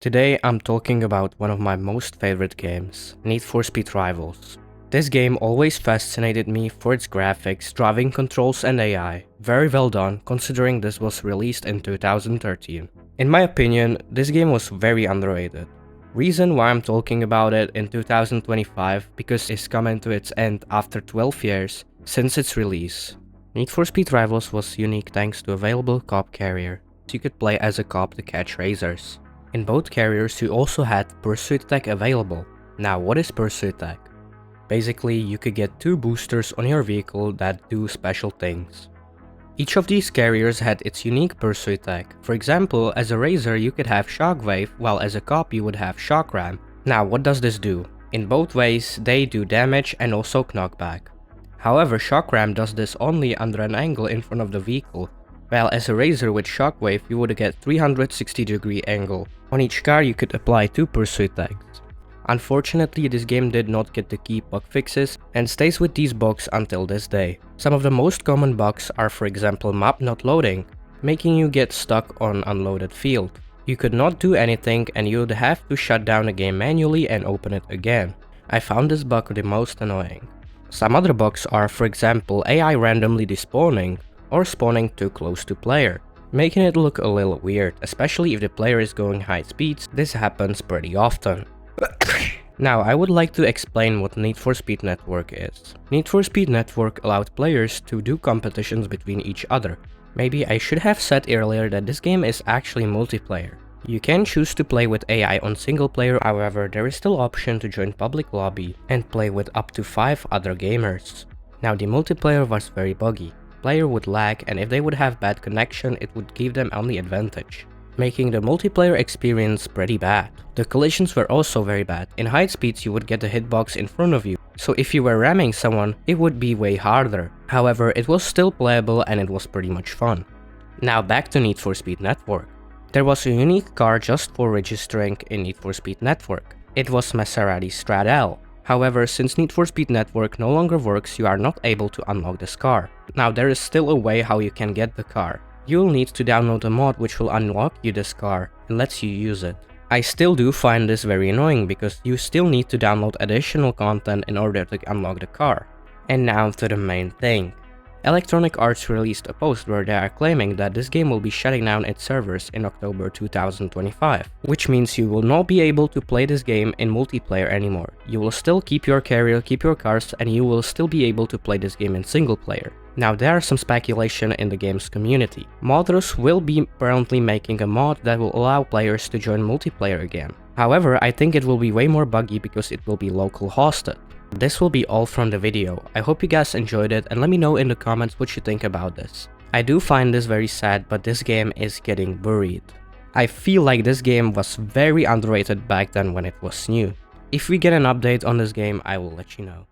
Today I'm talking about one of my most favorite games, Need for Speed Rivals. This game always fascinated me for its graphics, driving controls and AI. Very well done considering this was released in 2013. In my opinion, this game was very underrated. Reason why I'm talking about it in 2025 because it's coming to its end after 12 years since its release. Need for Speed Rivals was unique thanks to available cop carrier. You could play as a cop to catch racers. In both carriers you also had Pursuit Attack available. Now what is Pursuit Attack? Basically you could get 2 boosters on your vehicle that do special things. Each of these carriers had its unique Pursuit Attack. For example, as a racer you could have Shockwave, while as a cop you would have Shock Ram. Now what does this do? In both ways they do damage and also knockback. However, Shock Ram does this only under an angle in front of the vehicle, while as a racer with Shockwave you would get 360-degree angle. On each car you could apply 2 Pursuit Attacks. Unfortunately, this game did not get the key bug fixes and stays with these bugs until this day. Some of the most common bugs are, for example, map not loading, making you get stuck on unloaded field. You could not do anything and you would have to shut down the game manually and open it again. I found this bug the most annoying. Some other bugs are, for example, AI randomly despawning or spawning too close to player, making it look a little weird, especially if the player is going high speeds. This happens pretty often. Now I would like to explain what Need for Speed Network is. Need for Speed Network allowed players to do competitions between each other. Maybe I should have said earlier that this game is actually multiplayer. You can choose to play with AI on single player, however there is still option to join public lobby and play with up to 5 other gamers. Now the multiplayer was very buggy. Player would lag and if they would have bad connection it would give them only advantage, making the multiplayer experience pretty bad. The collisions were also very bad. In high speeds you would get the hitbox in front of you, so if you were ramming someone it would be way harder. However, it was still playable and it was pretty much fun. Now back to Need for Speed Network. There was a unique car just for registering in Need for Speed Network. It was Maserati Stradale. However, since Need for Speed Network no longer works, you are not able to unlock this car. Now there is still a way how you can get the car. You'll need to download a mod which will unlock you this car and lets you use it. I still do find this very annoying because you still need to download additional content in order to unlock the car. And now to the main thing. Electronic Arts released a post where they are claiming that this game will be shutting down its servers in October 2025, which means you will not be able to play this game in multiplayer anymore. You will still keep your carrier, keep your cars, and you will still be able to play this game in single player. Now there are some speculation in the game's community. Modders will be apparently making a mod that will allow players to join multiplayer again. However, I think it will be way more buggy because it will be local hosted. This will be all from the video. I hope you guys enjoyed it and let me know in the comments what you think about this. I do find this very sad, but this game is getting buried. I feel like this game was very underrated back then when it was new. If we get an update on this game, I will let you know.